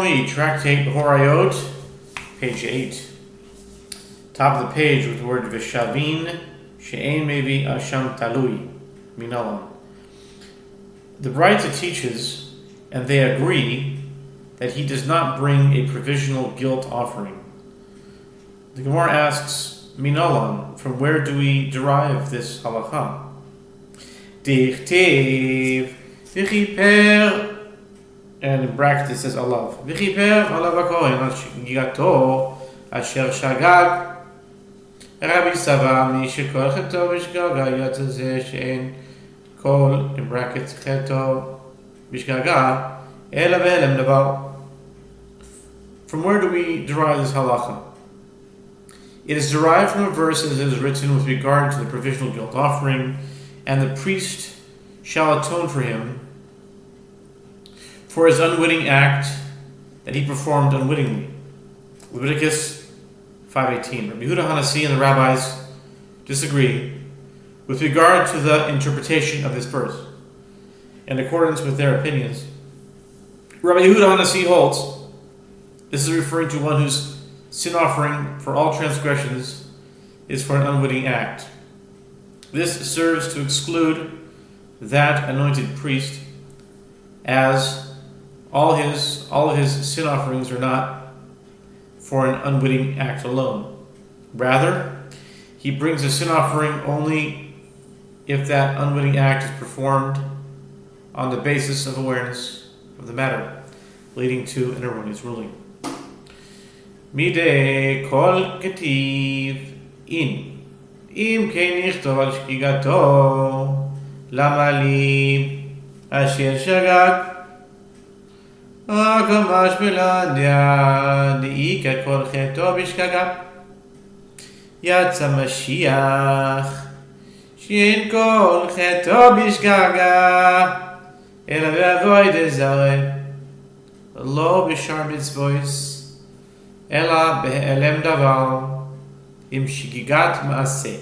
Yomi, Tractate Horayot, page 8. Top of the page with the word Vishavin, She'ein Mevi Asham Talui, Minalam. The Braita teaches, and they agree, that he does not bring a provisional guilt offering. The Gemara asks, Minalam, from where do we derive this halacha? Dichtiv, V'chiper, and in brackets it says alav. V'chiper alav hakohen al shgigato asher shagag. Rabbi Sava mi shekol cheto b'shgaga yatsa zeh she'en kol, in brackets, cheto b'shgaga ela v'elem davar. From where do we derive this halacha? It is derived from a verse that is written with regard to the provisional guilt offering, and the priest shall atone for him for his unwitting act that he performed unwittingly. Leviticus 5:18. Rabbi Yehuda Hanasi and the rabbis disagree with regard to the interpretation of this verse. In accordance with their opinions, Rabbi Yehuda Hanasi holds this is referring to one whose sin offering for all transgressions is for an unwitting act. This serves to exclude that anointed priest, as all of his sin offerings are not for an unwitting act alone. Rather, he brings a sin offering only if that unwitting act is performed on the basis of awareness of the matter, leading to an erroneous ruling. Midei kol ketiv im kein nichtov al shgigato lama li asher shagag Akamash Beladia Diika Kol Cheto Bishkaga Yatsa Mashiach Shein Kol Cheto Bishkaga Ela Ve'avoid Zare Lo Bishar Mitzvois Ela Be'elem Davar Im Shigigat Maaseh.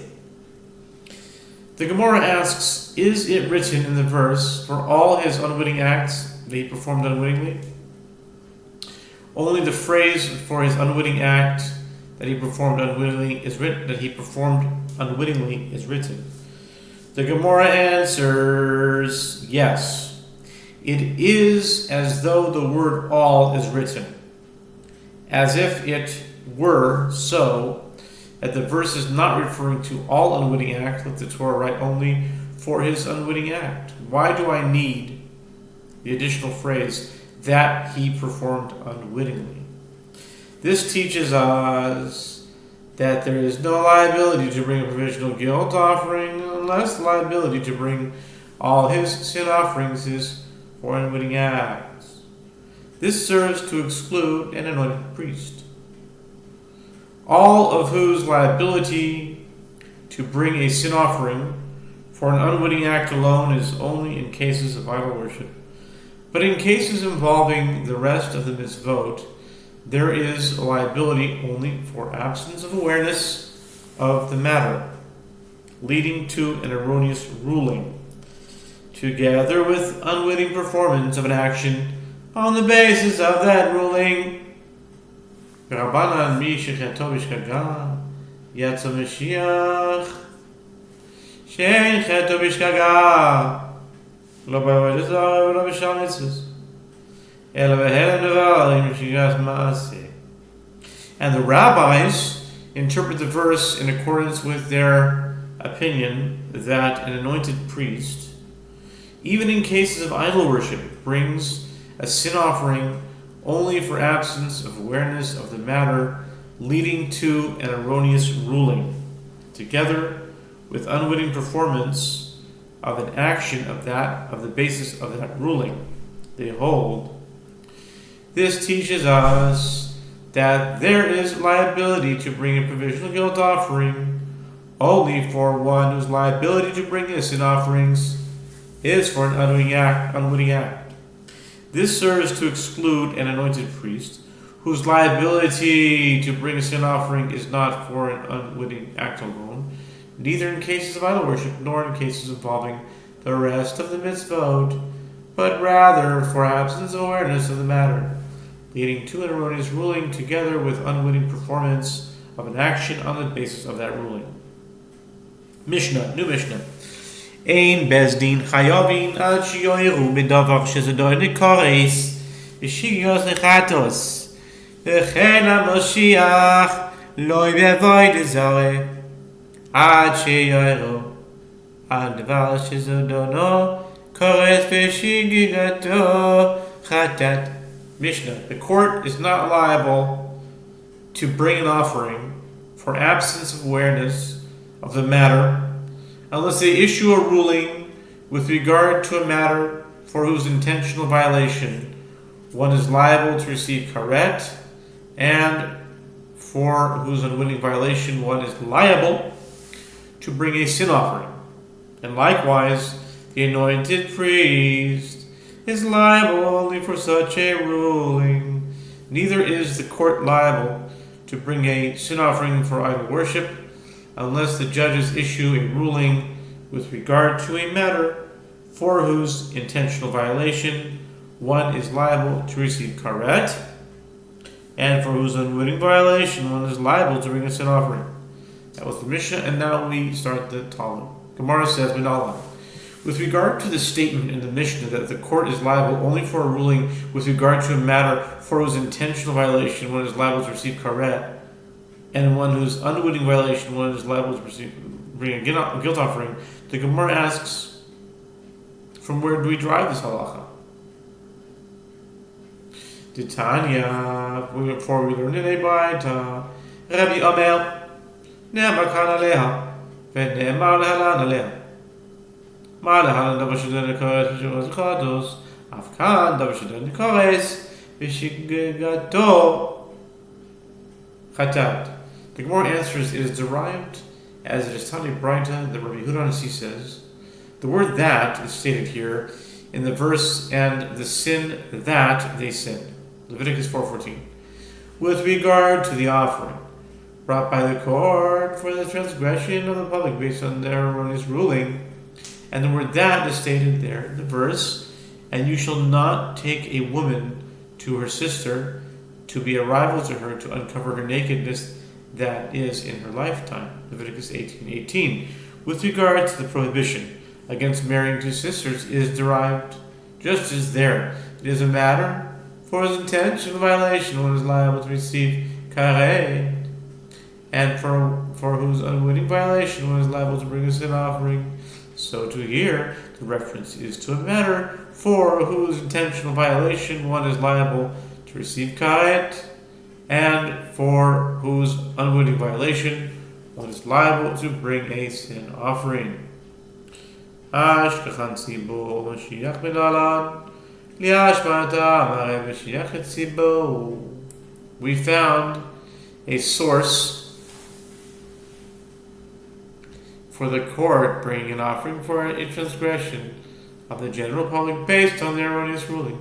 The Gemara asks, is it written in the verse for all his unwitting acts that he performed unwittingly? Only the phrase for his unwitting act that he performed unwittingly is written. The Gemara answers, yes. It is as though the word all is written, as if it were so that the verse is not referring to all unwitting acts. Let the Torah write only for his unwitting act. Why do I need the additional phrase that he performed unwittingly? This teaches us that there is no liability to bring a provisional guilt offering unless the liability to bring all his sin offerings is for unwitting acts. This serves to exclude an anointed priest, all of whose liability to bring a sin offering for an unwitting act alone is only in cases of idol worship. But in cases involving the rest of the mitzvot, there is a liability only for absence of awareness of the matter, leading to an erroneous ruling, together with unwitting performance of an action on the basis of that ruling. Rabbanan mi shecheto bishkaga yatsa Mashiach shein cheto bishkaga lo b'avodas zara v'lo b'shar mitzvos ela v'helem devarim shigas ma'aseh. And the rabbis interpret the verse in accordance with their opinion that an anointed priest, even in cases of idol worship, brings a sin offering only for absence of awareness of the matter, leading to an erroneous ruling, together with unwitting performance of an action of the basis of that ruling. They hold. This teaches us that there is liability to bring a provisional guilt offering only for one whose liability to bring innocent offerings is for an unwitting act. This serves to exclude an anointed priest whose liability to bring a sin offering is not for an unwitting act alone, neither in cases of idol worship nor in cases involving the rest of the mitzvot, but rather for absence of awareness of the matter, leading to an erroneous ruling together with unwitting performance of an action on the basis of that ruling. Mishnah, new Mishnah. Ein bezdin chayovin ad shiyoiru b'davar shezador nikoris v'shigyos nechatos v'chen ha-Moshiach lo ybevoy dezare ad shiyoiru ad davar shezadono kores v'shigyato chatat. Mishnah. The court is not liable to bring an offering for absence of awareness of the matter unless they issue a ruling with regard to a matter for whose intentional violation one is liable to receive karet, and for whose unwitting violation one is liable to bring a sin offering. And likewise, the anointed priest is liable only for such a ruling. Neither is the court liable to bring a sin offering for idol worship unless the judges issue a ruling with regard to a matter for whose intentional violation one is liable to receive karet, and for whose unwitting violation one is liable to bring a sin offering. That was the Mishnah, and now we start the Talmud. Gemara says, Minallah. With regard to the statement in the Mishnah that the court is liable only for a ruling with regard to a matter for whose intentional violation one is liable to receive karet, and one whose unwitting violation one is liable to bring a guilt offering, the Gemara asks, from where do we derive this halacha? Titania, before we learn in a Baita, Rabbi Omer, Ne'amar kan aleha, ve'ne'amar lehalan aleha. מה להלן דבר שדן לקורס ושמוז חדוס, אף כאן דבר שדן לקורס ושגגתו חטאת. The Gemara answers, it is derived as it is taught in Braita that Rabbi Hudanasi says. The word that is stated here in the verse, and the sin that they sinned. Leviticus 4:14. With regard to the offering brought by the court for the transgression of the public based on their erroneous ruling, and the word that is stated there in the verse, and you shall not take a woman to her sister to be a rival to her to uncover her nakedness that is in her lifetime. Leviticus 18:18. With regard to the prohibition against marrying two sisters, it is derived just as there. It is a matter for his intentional violation one is liable to receive karet, and for whose unwitting violation one is liable to bring a sin offering. So to here, the reference is to a matter for whose intentional violation one is liable to receive karet, and for whose unwitting violation one is liable to bring a sin offering. Ashkachan tzibur Mashiach benalan liashmata amare Mashiach tzibur. We found a source for the court bringing an offering for a transgression of the general public based on their erroneous ruling.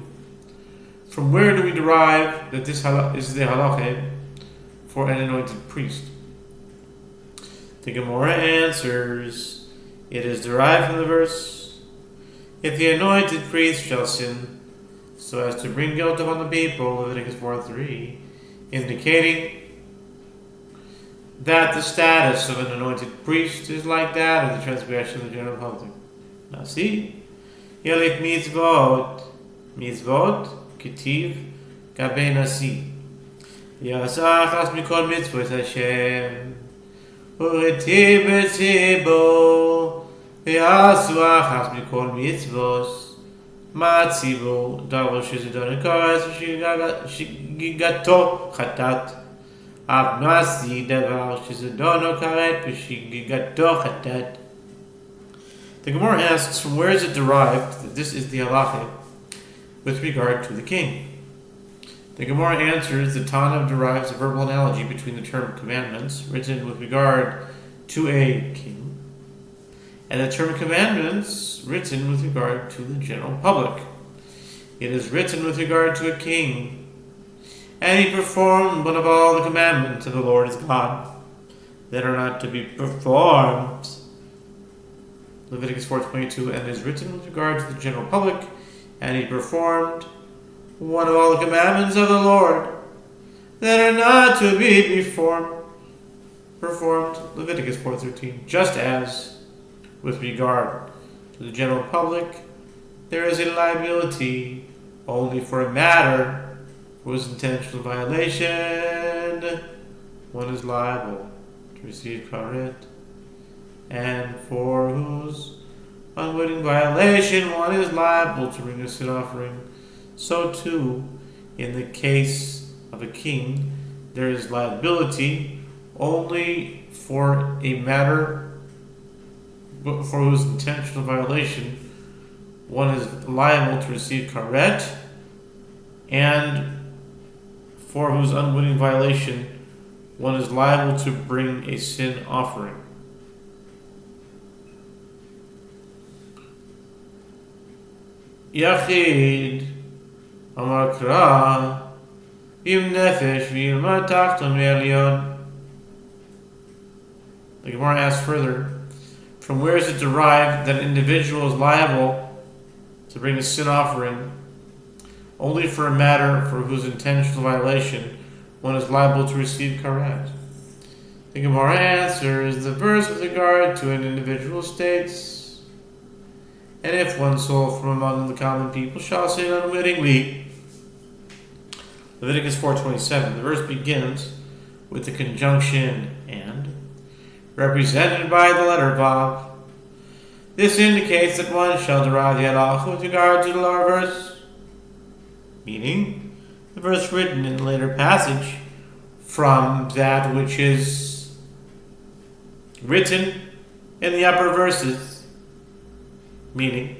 From where do we derive that this is the halacha for an anointed priest? The Gemara answers, it is derived from the verse, if the anointed priest shall sin so as to bring guilt upon the people, Leviticus 4:3, indicating that the status of an anointed priest is like that of the transgression of the general public. Now see, Yelik mitzvot, kitiv, gabe nasi. Yasach as mikol mitzvot Hashem, ureti betzibo, v'yasuach as mikol mitzvos, ma tzibo, davar shezidon kares, v'shigigato chatat. The Gemara asks, from where is it derived that this is the halacha with regard to the king? The Gemara answers, the Tana derives a verbal analogy between the term commandments, written with regard to a king, and the term commandments, written with regard to the general public. It is written with regard to a king, and he performed one of all the commandments of the Lord his God that are not to be performed. Leviticus 4:22, and is written with regard to the general public, and he performed one of all the commandments of the Lord that are not to be performed. Leviticus 4:13. Just as, with regard to the general public, there is a liability only for a matter whose intentional violation one is liable to receive karet, and for whose unwitting violation one is liable to bring a sin offering, so too, in the case of a king, there is liability only for a matter for whose intentional violation one is liable to receive karet, and for whose unwitting violation one is liable to bring a sin offering. Yachid Amar Kra Im Nefesh V'Ilma Tachton Me'Elyon. The Gemara asks further, from where is it derived that an individual is liable to bring a sin offering only for a matter for whose intentional violation one is liable to receive karet? The Gemara answers, the verse with regard to an individual states, and if one soul from among the common people shall sin unwittingly. Leviticus 4:27. The verse begins with the conjunction and, represented by the letter Vav. This indicates that one shall derive the halacha with regard to the lower verse, meaning the verse written in the later passage, from that which is written in the upper verses, meaning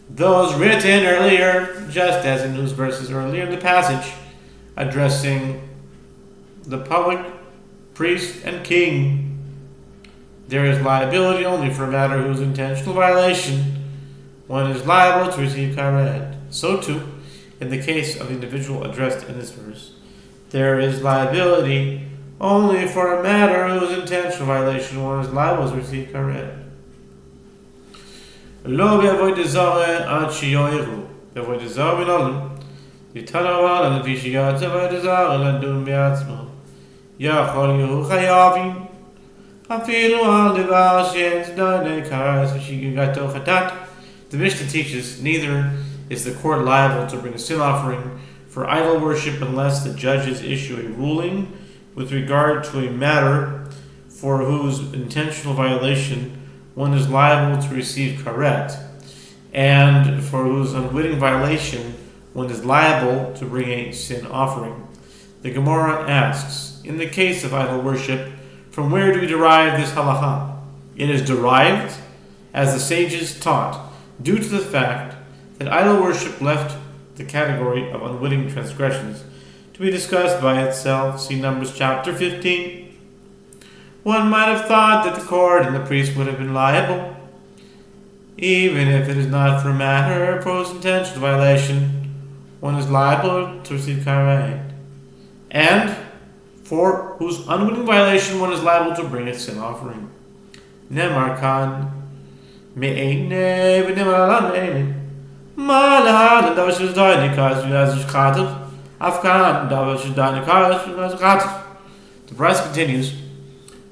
those written earlier, just as in those verses earlier in the passage, addressing the public, priest, and king. There is liability only for a matter whose intentional violation one is liable to receive karet. So too, in the case of the individual addressed in this verse, there is liability only for a matter whose intentional violation one is liable to receive karet. Lo be'avoid zare ad shiyoiru. Be'avoid zare minolum. Yitanawa al vishiyat avoid zare ladun be'atzmo. Yachol yehu chayavim. The Mishnah teaches, neither is the court liable to bring a sin offering for idol worship unless the judges issue a ruling with regard to a matter for whose intentional violation one is liable to receive karet, and for whose unwitting violation one is liable to bring a sin offering. The Gemara asks, in the case of idol worship, from where do we derive this halacha? It is derived, as the sages taught, due to the fact that idol worship left the category of unwitting transgressions to be discussed by itself. See Numbers chapter 15. One might have thought that the court and the priest would have been liable, even if it is not for a matter for whose intentional violation one is liable to receive karet, and for whose unwitting violation one is liable to bring a sin offering. Nemar kan me'ene v'nemar ala me'ene ma'ala davar sh'zdai nikas v'yaz sh'chatav afkan davar sh'zdai nikas v'yaz sh'chatav. The verse continues,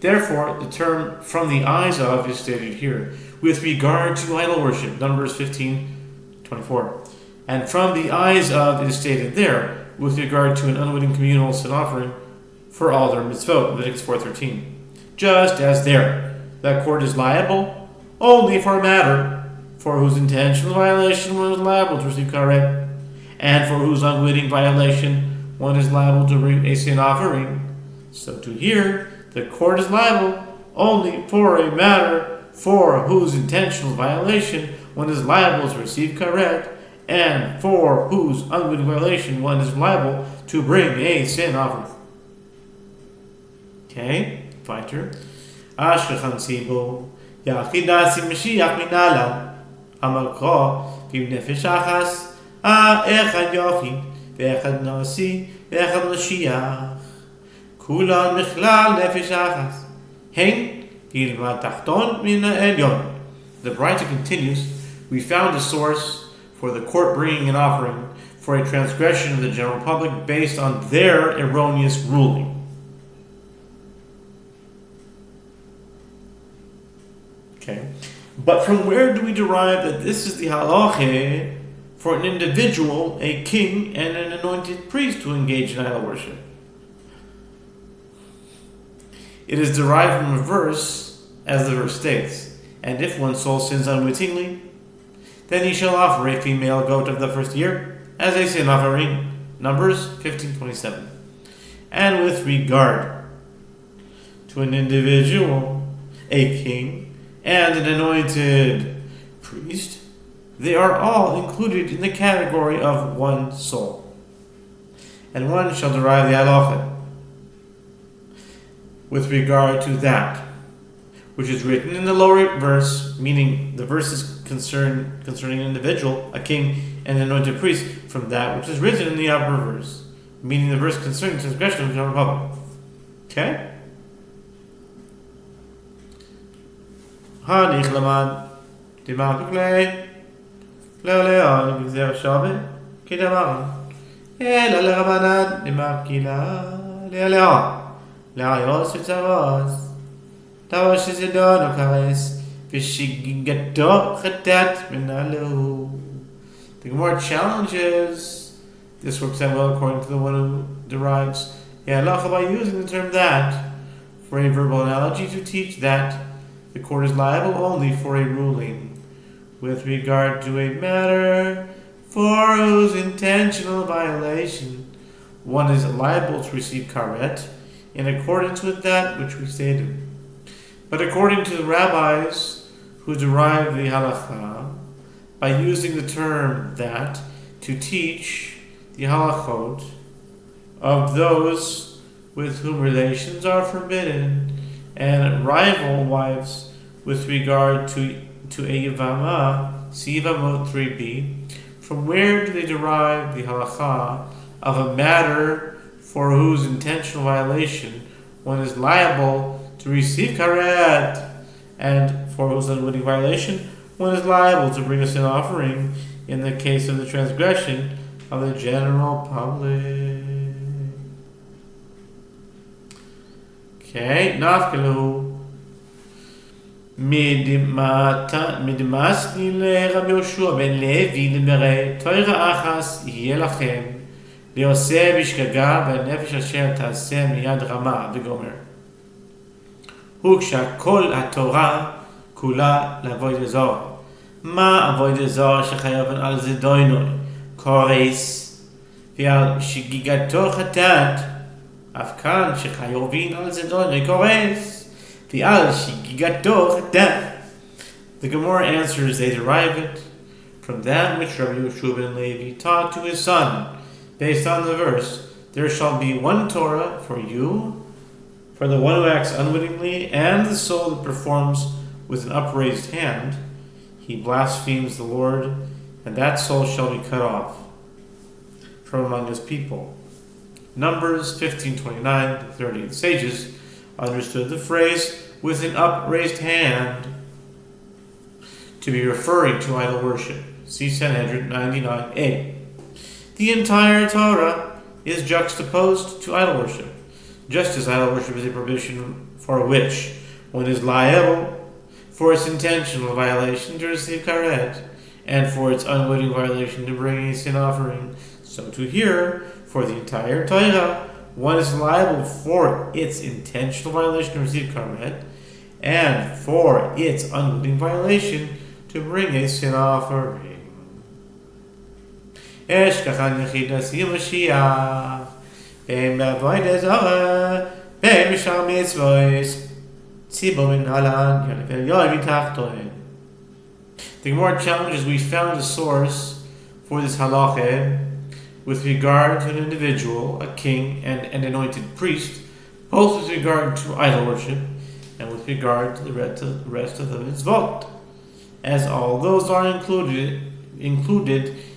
therefore the term from the eyes of is stated here with regard to idol worship, Numbers 15:24, and from the eyes of is stated there with regard to an unwitting communal sin offering for all their mitzvot, Leviticus 4:13. Just as there, that court is liable only for a matter for whose intentional violation one is liable to receive karet, and for whose unwitting violation one is liable to bring a sin offering, so to here, the court is liable only for a matter for whose intentional violation one is liable to receive karet, and for whose unwitting violation one is liable to bring a sin offering. Okay, fighter. Ashkechan Sibo, Yachidasi Mashiach Minalan, Amalko, Vim Nefesh Achas, Echad Yochid, Vechad Nasi, Vechad Mashiach, Kulan Michlal Nefesh Achas, Hein, Ilma Tachton Mina Elyon. The writer continues, we found a source for the court bringing an offering for a transgression of the general public based on their erroneous ruling. Okay, but from where do we derive that this is the halacha for an individual, a king, and an anointed priest to engage in idol worship? It is derived from a verse, as the verse states, "And if one's soul sins unwittingly, then he shall offer a female goat of the first year as a sin offering." Numbers 15:27. And with regard to an individual, a king, and an anointed priest, they are all included in the category of one soul. And one shall derive the halacha with regard to that which is written in the lower verse, meaning the verse is concerning an individual, a king, and an anointed priest, from that which is written in the upper verse, meaning the verse concerning transgression of the general public. Okay? Hanich laman dimar klei le'leon b'gzer shabbat k'damar ela l'rabanan dimar kila le'leon le'ayos v'tzaros דבר שזדון או קרס ושגיגתו חטאת מנהלו. The Gemara challenges this works out well according to the one who derives halacha by using the term that for a verbal analogy to teach that the court is liable only for a ruling with regard to a matter for whose intentional violation one is liable to receive karet in accordance with that which we stated. But according to the rabbis who derive the halacha by using the term that to teach the halachot of those with whom relations are forbidden and rival wives with regard to a yavama, see Yavamot 3b, from where do they derive the halacha of a matter for whose intentional violation one is liable to receive karet, and for whose unwitting violation one is liable to bring a sin offering in the case of the transgression of the general public? Okay, nafkalu midmasni leRav Yehoshua ben Levi למראה תורה אחס יהיה לכם לעושה בשגגה והנפש אשר תעשה מיד רמה וגומר. וכשכל התורה כולה לעבוד זר. מה עבוד זר שחייבן על זדוינוי? קורס, ועל שגיגתו חטאת, אף כאן שחייבין על זדוינוי קורס, ועל שגיגתו חטאת. The Gemara answers they derive it from that which Rabbi Yehoshua ben Levi taught to his son, based on the verse, "There shall be one Torah for you, for the one who acts unwittingly, and the soul that performs with an upraised hand, he blasphemes the Lord, and that soul shall be cut off from among his people." Numbers 15:29 to 30. The sages understood the phrase "with an upraised hand" to be referring to idol worship. See Sanhedrin 99a. The entire Torah is juxtaposed to idol worship, just as idol worship is a prohibition for which one is liable for its intentional violation to receive karet, and for its unwitting violation to bring a sin offering. So to here, for the entire Torah, one is liable for its intentional violation to receive karet, and for its unwitting violation to bring a sin offering. Eshkachan yechidas Mashiach, beim bavodah zara, beim mishal mitzvos, tzibur min halan, yonivel yoy mitachtoin. The Gemara challenges we found a source for this halacha with regard to an individual, a king, and an anointed priest, both with regard to idol worship and with regard to the rest of the mitzvot, as all those are included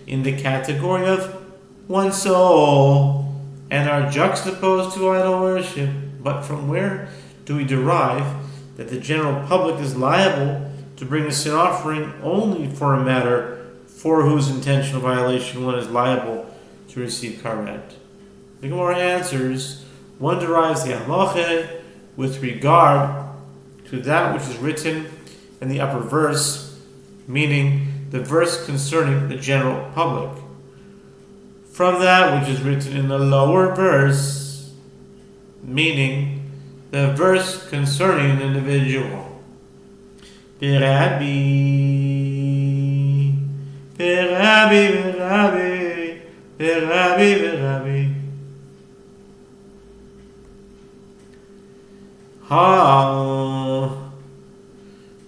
in the category of one soul and are juxtaposed to idol worship. But from where do we derive that the general public is liable to bring a sin offering only for a matter for whose intentional violation one is liable to receive karet. The Gemara answers, one derives the halacha with regard to that which is written in the upper verse, meaning the verse concerning the general public, from that which is written in the lower verse, meaning the verse concerning an individual. Berabi, berabi, berabi, berabi, berabi.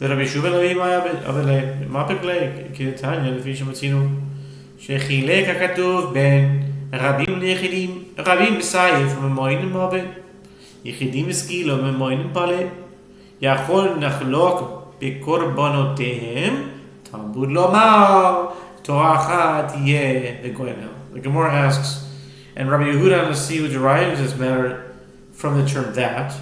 ורבי שוב אלוהים מה פגלג? כי תניא לפי שמצינו שחילק הכתוב בין רבים ליחידים, רבים בסייף וממוינים מוות, יחידים השכילו וממוינים פלא, יכול נחלוק בקורבנותיהם, תלמוד לומר תורה אחת תהיה לגוינו. The Gemara asks, and Rabbi Yehuda Nasi, who derives this matter from the term that,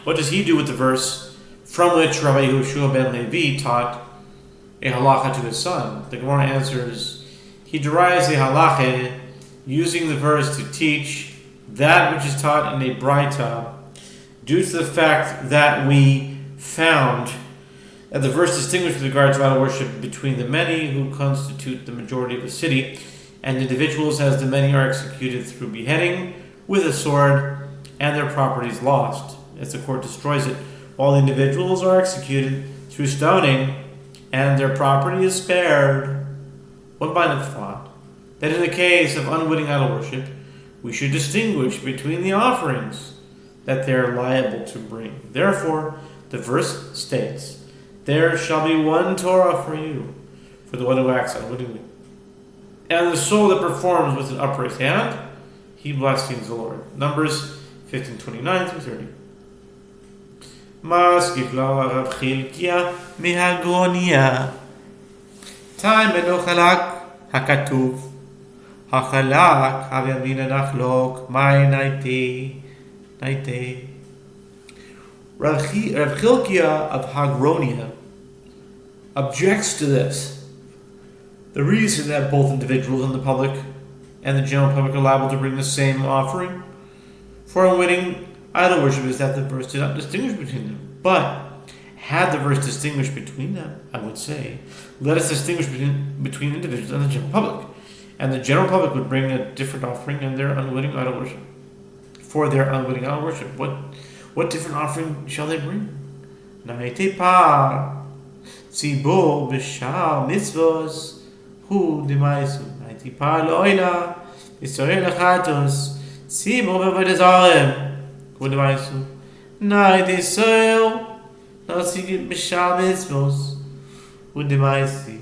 what does he do with the verse from which Rabbi Yehoshua ben Levi taught a halacha to his son? The Gemara answers, he derives the halacha using the verse to teach that which is taught in a braita, due to the fact that we found that the verse distinguished with regard to idol worship between the many who constitute the majority of the city and individuals, as the many are executed through beheading with a sword and their properties lost, as the court destroys it, while the individuals are executed through stoning and their property is spared. One might have thought that in the case of unwitting idol worship, we should distinguish between the offerings that they are liable to bring. Therefore, the verse states, there shall be one Torah for you, for the one who acts unwittingly. And the soul that performs with an upraised hand, he blasphemes the Lord. Numbers 15:29 through 30. Maskif lo Rav Chilkia mihagonia. Time beno chalak hakatuv. Hachalak havyamina nachlok my naiti. Rav Chilkia of Hagronia objects to this. The reason that both individuals and the public and the general public are liable to bring the same offering for unwitting idol worship is that the verse did not distinguish between them. But had the verse distinguished between them, I would say, let us distinguish between individuals and the general public. And the general public would bring a different offering and their unwitting idol worship. For their unwitting idol worship, what different offering shall they bring? Naite par tzibur b'shar mitzvos hu demaisu. Naite par lo'ila Yisrael achatos tzibur b'avodas zarem hu demaisu. Naite Yisrael natzigit b'shar mitzvos hu demaisi.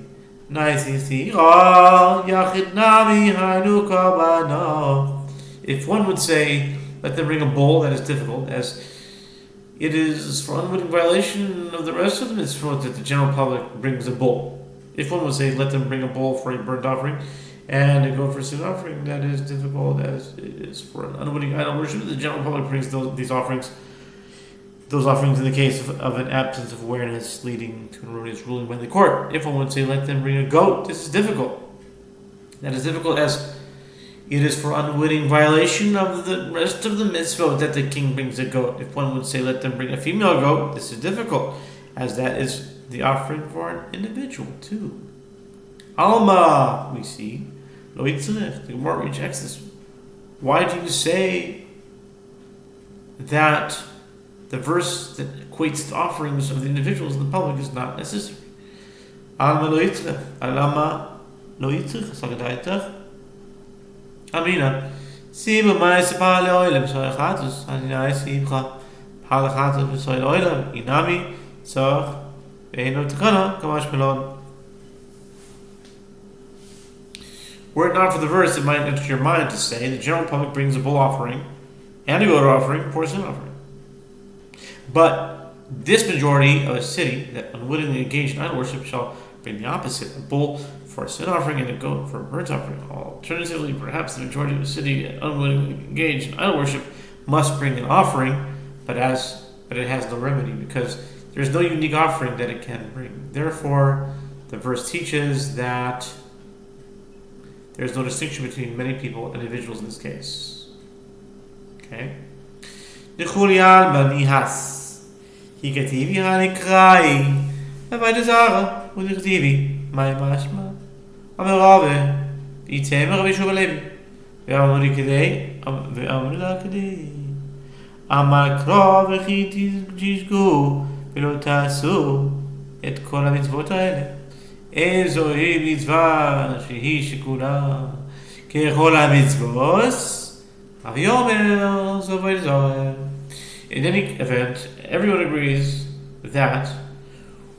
Naite Yisrael yachid nami hainu kabano. If one would say, let them bring a bull, that is difficult, as it is for unwitting violation of the rest of the mitzvot that the general public brings a bull. If one would say, let them bring a bull for a burnt offering and a goat for a sin offering, that is difficult, as it is for an unwitting idol worship. The general public brings those offerings in the case of an absence of awareness leading to an erroneous ruling by the court. If one would say, let them bring a goat, this is difficult. That is difficult as it is for unwitting violation of the rest of the mitzvot that the king brings a goat. If one would say, let them bring a female goat, this is difficult, as that is the offering for an individual too. Alma, we see, lo yitzrech. The Gemara rejects this. Why do you say that the verse that equates the offerings of the individuals in the public is not necessary? Alma lo yitzrech. Alma lo yitzrech. Amina. Siba mais pa leoilem so chatus ani sibcha pa chatus so leoilem inami so veino tkana kamash melon. Were it not for the verse, it might enter your mind to say the general public brings a bull offering and a goat offering for a sin offering. But this majority of a city that unwittingly engaged in idol worship shall bring the opposite, a bull for a sin offering and a goat for a burnt offering. Alternatively, perhaps the majority of the city unwittingly engaged in idol worship must bring an offering, but it has no remedy, because there is no unique offering that it can bring. Therefore, the verse teaches that There's no distinction between many people and individuals in this case. Okay? Nichulial manihas. Hikativi hanikrai. By the Zara, Unikativi, my mashma. Amerave. Itemer of Yehoshua Levi. Ve'amurikadei. Ve'amurakadei. Amakro v'chiti jishgu. ולא תעשו את כל המצוות האלה. איזו היא מצווה שהיא שקולה ככל המצוות, Daf Yomi, Sofer. In any event, everyone agrees that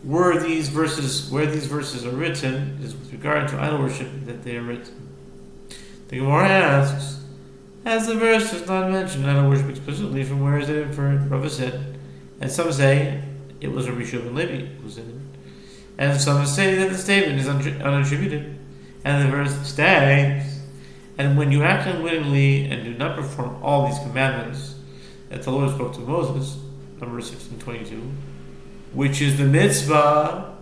where these verses are written is with regard to idol worship that they are written. The Gemara asks, as the verse does not mention idol worship explicitly, from where is it inferred? Rava said, and some say it was Rabbi Yehoshua ben Levi who said it. And some say that the statement is unattributed, and the verse states, and when you act unwittingly and do not perform all these commandments that the Lord spoke to Moses, Numbers 16:22, which is the mitzvah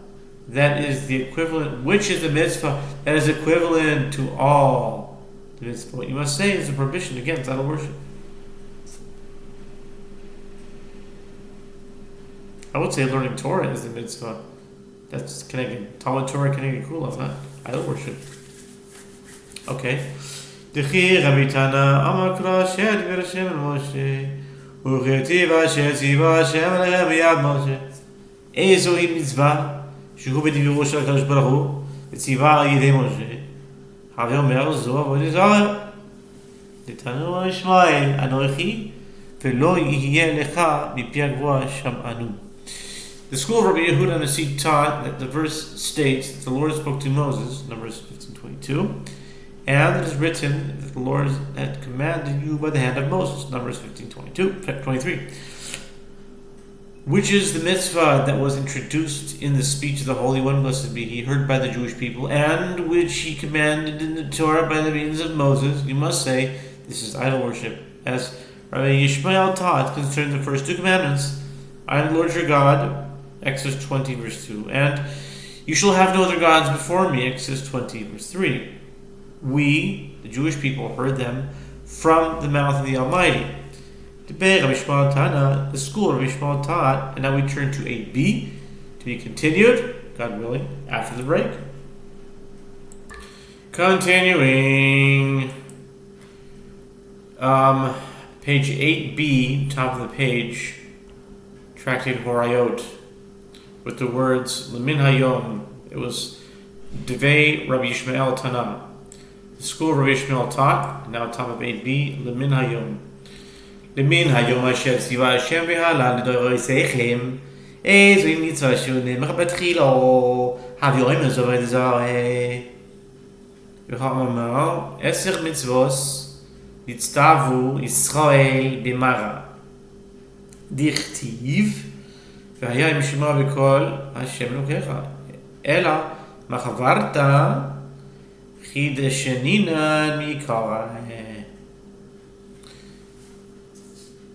that is the equivalent, which is the mitzvah that is equivalent to all the mitzvah. What you must say is a prohibition against idol worship. I would say learning Torah is the mitzvah. That's connected. Talmud Torah connected Kulav, not idol worship. Okay. Dechi Rabitana Amakra Shed Virashem Moshe Uchetiva Shetiva Shem Yad Moshe Ezohi Mitzvah Shuhu B'Diviru Shel HaKadosh Baruch Hu V'tziva Yidei Moshe Havi Omer Zo Avodah Zarah Ditanu Ishmael Anochi V'lo Yihye Lecha Mipi HaGvoa Sham'anu. The school of Rabbi Yehuda Nasi taught that the verse states that the Lord spoke to Moses, Numbers 15:22, and it is written that the Lord had commanded you by the hand of Moses, Numbers 15:23, which is the mitzvah that was introduced in the speech of the Holy One, blessed be He, heard by the Jewish people, and which He commanded in the Torah by the means of Moses. You must say this is idol worship, as Rabbi Yishmael taught concerning the first two commandments: I am the Lord your God, Exodus 20 verse 2, and you shall have no other gods before me, Exodus 20 verse 3. We, the Jewish people, heard them from the mouth of the Almighty. The school of Rabbi Yishmael taught, and now we turn to 8b, to be continued, God willing, after the break. Continuing, page 8b, top of the page, tractate Horayot, with the words Lemin Hayom. It was Devei Rabbi Yishmael Tana. The school of Rabbi Yishmael taught, and now top of 8b, Lemin Hayom. Lemin Hayom Asher Tziva Hashem V'Halan L'Dorei Seichem Ezo Mitzvah Shunem B'Tchilo Havi Omer Zover Zareh V'Hamamar Eser Mitzvos Yitztavu Yisrael B'Mara Dichtiv והיה אם שמע בקול השם אלוקיך אלא מה חברת חידשנינן מקרא.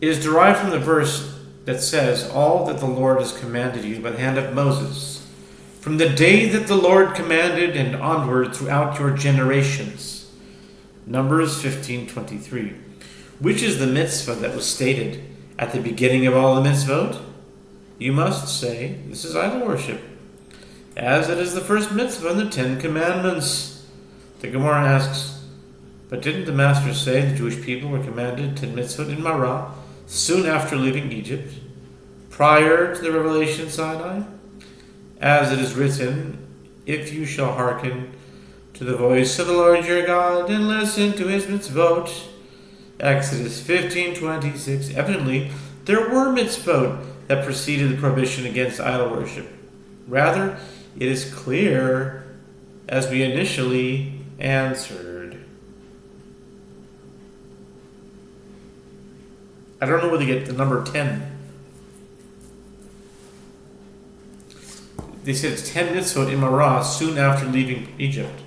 It is derived from the verse that says, all that the Lord has commanded you by the hand of Moses, from the day that the Lord commanded and onward throughout your generations. Numbers 15:23. Which is the mitzvah that was stated at the beginning of all the mitzvot? You must say, this is idol worship, as it is the first mitzvah in the 10 Commandments. The Gemara asks, but didn't the Master say the Jewish people were commanded 10 mitzvot in Marah soon after leaving Egypt, prior to the revelation Sinai? As it is written, if you shall hearken to the voice of the Lord your God and listen to His mitzvot. Exodus 15:26. Evidently, there were mitzvot that preceded the prohibition against idol worship. Rather, it is clear, as we initially answered. I don't know where they get the number 10. They said it's 10 mitzvot in Marah soon after leaving Egypt.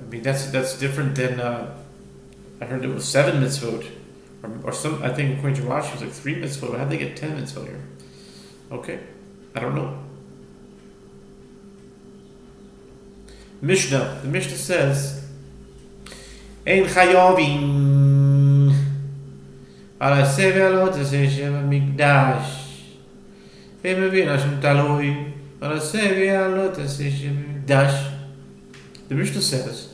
I mean, that's different than, I heard it was 7 mitzvot. Or some, I think according to Rashi, it was like 3 mitzvot. How'd they get 10 mitzvot here? Okay, I don't know. Mishnah. The Mishnah says, Ein chayovim ala sevelot Hashem mikdash. Ve'im mevin Hashem talui ala sevelot Hashem mikdash. The Mishnah says,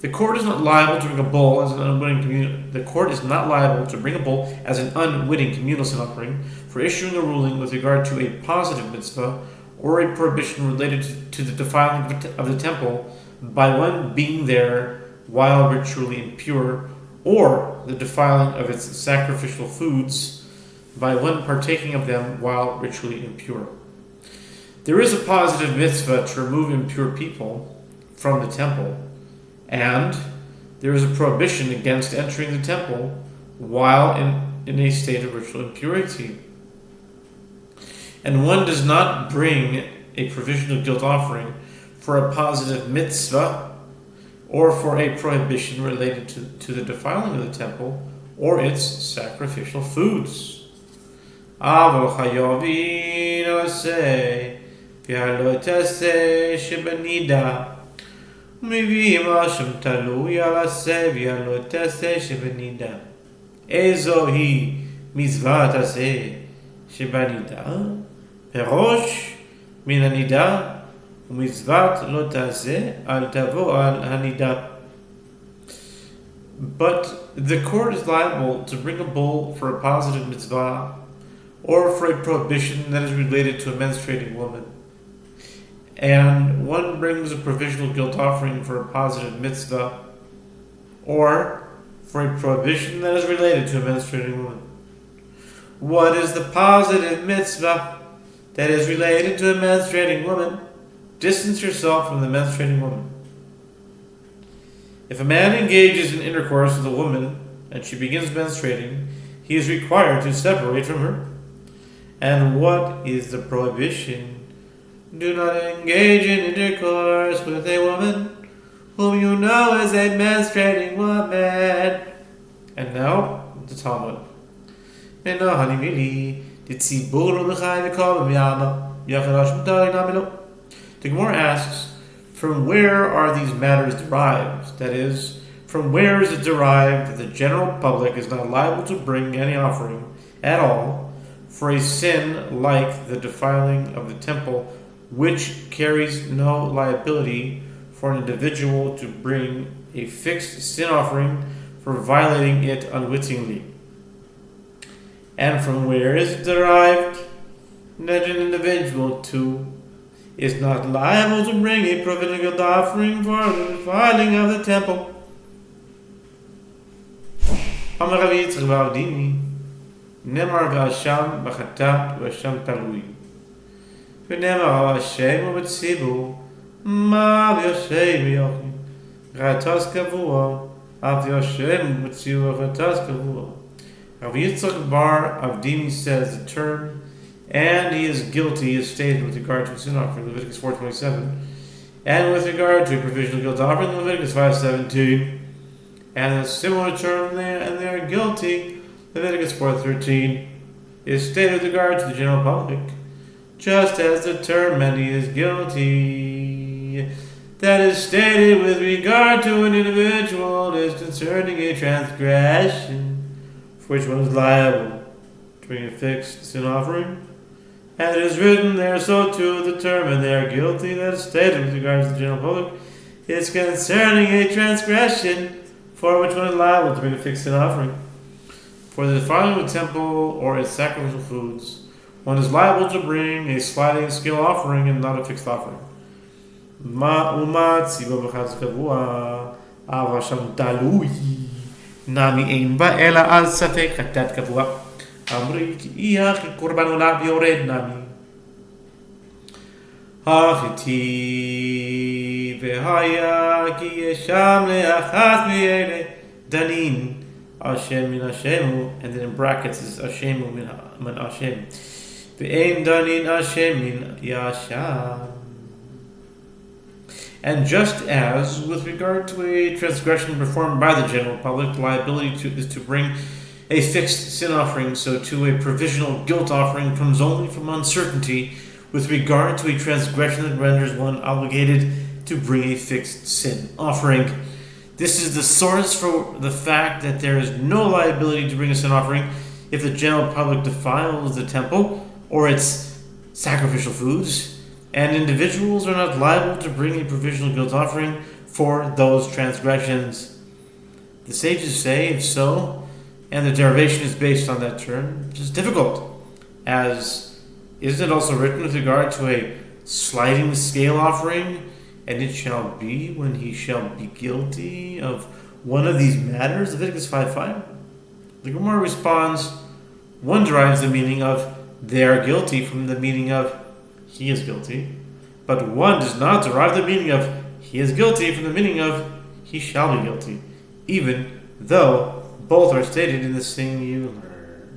the court is not liable to bring a bull as an unwitting communal sin offering for issuing a ruling with regard to a positive mitzvah or a prohibition related to the defiling of the temple by one being there while ritually impure, or the defiling of its sacrificial foods by one partaking of them while ritually impure. There is a positive mitzvah to remove impure people from the temple, and there is a prohibition against entering the temple while in a state of ritual impurity. And one does not bring a provisional guilt offering for a positive mitzvah or for a prohibition related to the defiling of the temple or its sacrificial foods. Avol chayovin oseh v'alo taseh shebanida. מביאים השם תלוי על עשה ולא תעשה שבנידה. איזו היא מצוות עשה שבנידה? פירוש מן הנידה, ומצוות לא תעשה אל תבוא על הנידה. But the court is liable to bring a bull for a positive mitzvah or for a prohibition that is related to a menstruating woman. And one brings a provisional guilt offering for a positive mitzvah or for a prohibition that is related to a menstruating woman. What is the positive mitzvah that is related to a menstruating woman? Distance yourself from the menstruating woman. If a man engages in intercourse with a woman and she begins menstruating, he is required to separate from her. And what is the prohibition? Do not engage in intercourse with a woman whom you know is a menstruating woman. And now, the Talmud. The Gemara asks, from where are these matters derived? That is, from where is it derived that the general public is not liable to bring any offering at all for a sin like the defiling of the temple, which carries no liability for an individual to bring a fixed sin offering for violating it unwittingly? And from where is it derived that an individual, too, is not liable to bring a provisional offering for the defiling of the temple? Amar Rav Yitzchak bar Dini, Nemar v'Hasham b'chatat v'Hasham talui. ונאמר השם ובציבור מה ויושב ביוחד רעתוס קבוע אף יושב ובציבור רעתוס קבוע. Rav Yitzchak bar Avdimi says the term "and he is guilty" is stated with regard to a sin offering, Leviticus 4:27, and with regard to a provisional guilt offering, Leviticus 5:17, and a similar term there, and they are guilty, Leviticus 4:13, is stated with regard to the general public. Just as the term "and he is guilty" that is stated with regard to an individual is concerning a transgression for which one is liable to bring a fixed sin offering, and it is written there, so too the term "and they are guilty" that is stated with regard to the general public is concerning a transgression for which one is liable to bring a fixed sin offering. For the defiling of a temple or its sacrificial foods, one is liable to bring a sliding scale offering and not a fixed offering. Nami ein ba ela al safek hatat kavua. Amri ki iya ki korban olam yored nami. Hachiti vehaya ki yesham leachat miele danin Hashem min Hashemu, and then in brackets is Hashemu min Hashem. Ve'ein danin Hashem min Yasham. And just as, with regard to a transgression performed by the general public, liability is to bring a fixed sin offering, so too a provisional guilt offering comes only from uncertainty with regard to a transgression that renders one obligated to bring a fixed sin offering. This is the source for the fact that there is no liability to bring a sin offering if the general public defiles the temple or its sacrificial foods, and individuals are not liable to bring a provisional guilt offering for those transgressions. The sages say, if so, and the derivation is based on that term, which is difficult, as isn't it also written with regard to a sliding scale offering, and it shall be when he shall be guilty of one of these matters, Leviticus 5:5. The Gemara responds, one derives the meaning of they are guilty from the meaning of he is guilty, but one does not derive the meaning of he is guilty from the meaning of he shall be guilty, even though both are stated in the singular.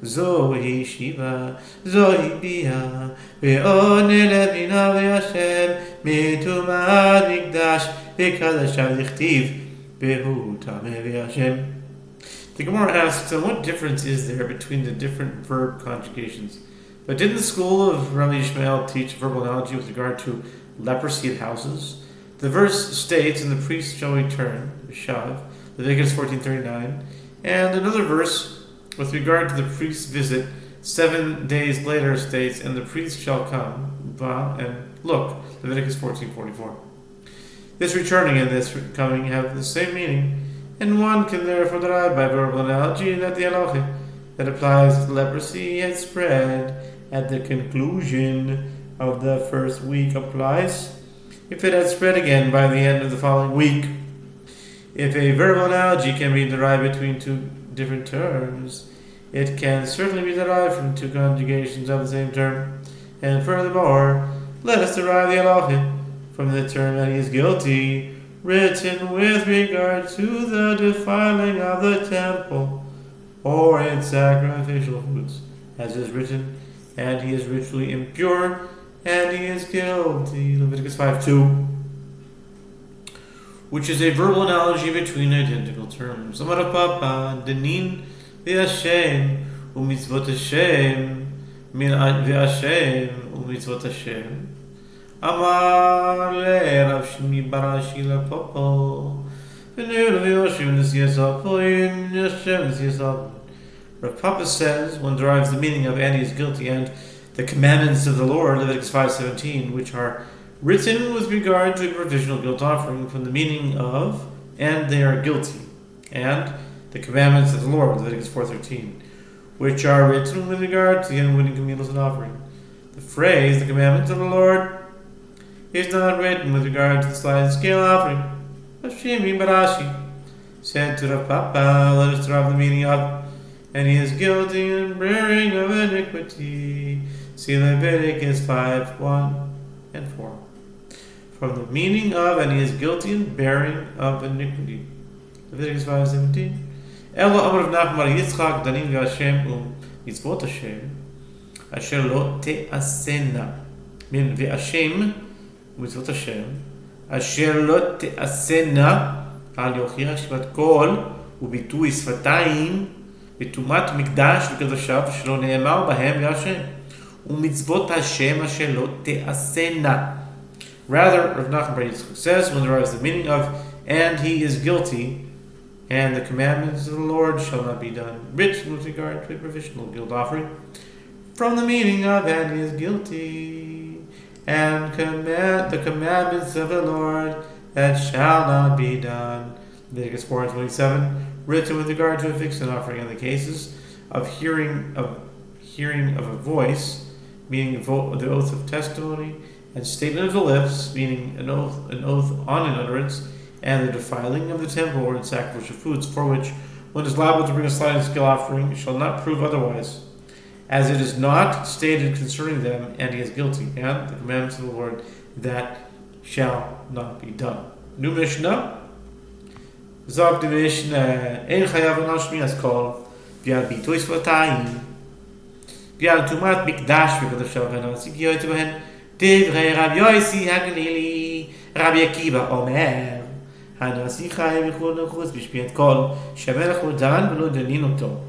Zohi Shiva, Zohi Bia, Ve'one Levina Ve'Hashem, Metumad Mikdash, Ve'Chadash Lichtiv, Ve'Hu Tameh Ve'Hashem. The Gemara asks, what difference is there between the different verb conjugations? But didn't the school of Rabbi Yishmael teach verbal analogy with regard to leprosy at houses? The verse states, and the priest shall return, Shav, Leviticus 14:39, and another verse with regard to the priest's visit 7 days later states, and the priest shall come, and look, Leviticus 14:44. This returning and this coming have the same meaning, and one can therefore derive by verbal analogy that the halacha that applies to leprosy had spread at the conclusion of the first week applies if it had spread again by the end of the following week. If a verbal analogy can be derived between two different terms, it can certainly be derived from two conjugations of the same term. And furthermore, let us derive the halacha from the term that he is guilty, written with regard to the defiling of the temple or its sacrificial foods, as is written, and he is ritually impure, and he is guilty, Leviticus 5:2, which is a verbal analogy between identical terms. Amar Papa, Denin ve'Hashem u'mitzvot Hashem min ve'Hashem u'mitzvot Hashem. Amar le Rav Shimi Barashi lePapa v'neu ve'Yehoshua n'siyasapon Hashem n'siyasapon. Rav Papa says one derives the meaning of and he is guilty and the commandments of the Lord, Leviticus 5:17, which are written with regard to a provisional guilt offering from the meaning of and they are guilty, and the commandments of the Lord, Leviticus 4:13, which are written with regard to the unwitting communals and offering. The phrase, the commandments of the Lord, is not written with regard to the sliding scale offering. Hashemi Barashi said to Rav Papa, let us derive the meaning of and he is guilty in bearing of iniquity. See Leviticus 5:1 and 4. From the meaning of and he is guilty in bearing of iniquity. Leviticus 5:17. Elo Amar Rav Nachman Yitzchak Danim ve'Hashem mitzvot Hashem asher lo te'asena min ve'Hashem mitzvot Hashem asher lo te'asena al yochirach shivat kol u'bitui sfatayim בטומאת מקדש וקדושיו שלא נאמר בהם והשם ומצוות השם אשר לא תעשנה. Rather, Rav Nachman bar Yitzchak says when there is the meaning of and he is guilty and the commandments of the Lord shall not be done, written with regard to a provisional guilt offering from the meaning of and he is guilty and the commandments of the Lord that shall not be done, Leviticus 4:27, written with regard to a fixed offering in the cases of hearing of a voice, meaning the oath of testimony, and statement of the lips, meaning an oath on an utterance, and the defiling of the temple or in sacrificial foods, for which one is liable to bring a sliding scale offering, shall not prove otherwise, as it is not stated concerning them, and he is guilty, and the commandments of the Lord that shall not be done. New Mishnah. Sagt die Mishnah, ein chayav an hashmi askol, v'al bitoy svatayim, v'al tumat mikdash v'kadoshav v'nasi g'yoyt v'hen, divrei Rav Yosi HaGalili, Rabbi Akiva Omer, הנשיא חי בכל נחוץ בשפיעת כל, שהמלך הוא דן ולא דנין אותו.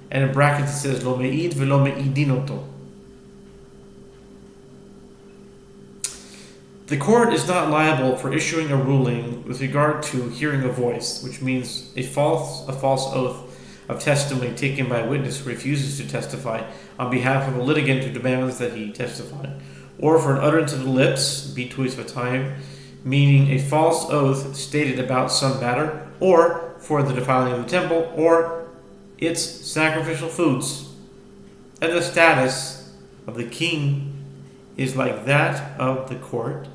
And in brackets it says, lo me'id velo me'idinoto. The court is not liable for issuing a ruling with regard to hearing a voice, which means a false oath of testimony taken by a witness who refuses to testify on behalf of a litigant who demands that he testify, or for an utterance of the lips, bituis v'tayim, meaning a false oath stated about some matter, or for the defiling of the temple, or its sacrificial foods. And the status of the king is like that of the court,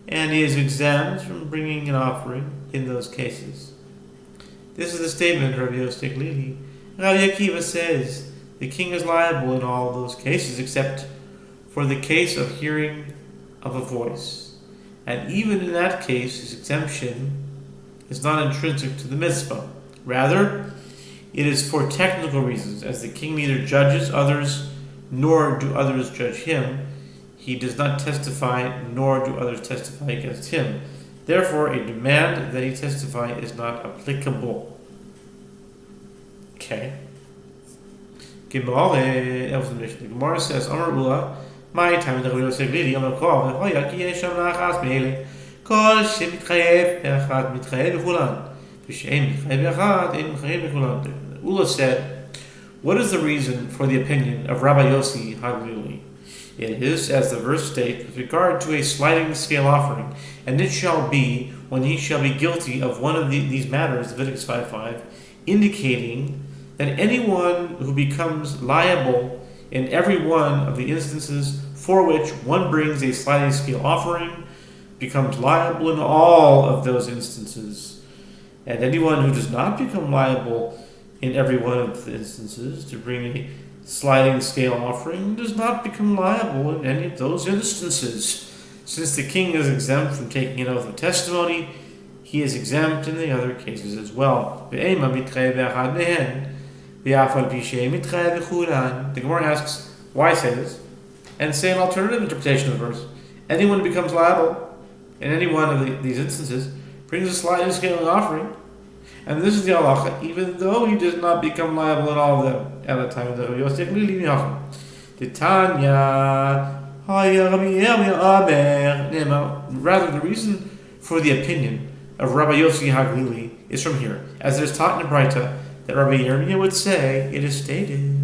and he is exempt from bringing an offering in those cases. This is the statement of Rabbi Yosef. Rabbi Akiva says the king is liable in all those cases except for the case of hearing of a voice. And even in that case, his exemption is not intrinsic to the mitzvah. Rather, it is for technical reasons, as the king neither judges others nor do others judge him. He does not testify, nor do others testify against him. Therefore, a demand that he testify is not applicable. Okay. Gemara, that was the mission. The Gemara says, Amar Ula, my time the Rabbi Yosef Lili, Amar Kov, Horayot ki yesham la'achas me'ele, kol shemitchayev be'achad mitchayev b'chulan, v'she'en mitchayev be'achad, en mitchayev b'chulan. Ula said, what is the reason for the opinion of Rabbi Yossi Haglili? It is, as the verse states, with regard to a sliding scale offering, and it shall be when he shall be guilty of one of these matters, Leviticus 5:5, indicating that anyone who becomes liable in every one of the instances for which one brings a sliding scale offering becomes liable in all of those instances. And anyone who does not become liable in every one of the instances to bring a sliding scale offering does not become liable in any of those instances. Since the king is exempt from taking an oath of testimony, he is exempt in the other cases as well. The Gemara asks, why say this? And say an alternative interpretation of the verse. Anyone who becomes liable in any one of these instances brings a sliding scale offering, and this is the halacha, even though he does not become liable in all of them at the time of the Rabbi Yosef Lili Miacham. The Tanya, rather, the reason for the opinion of Rabbi Yossi Haglili is from here, as it is taught in the Braita that Rabbi Yirmiyah would say, it is stated.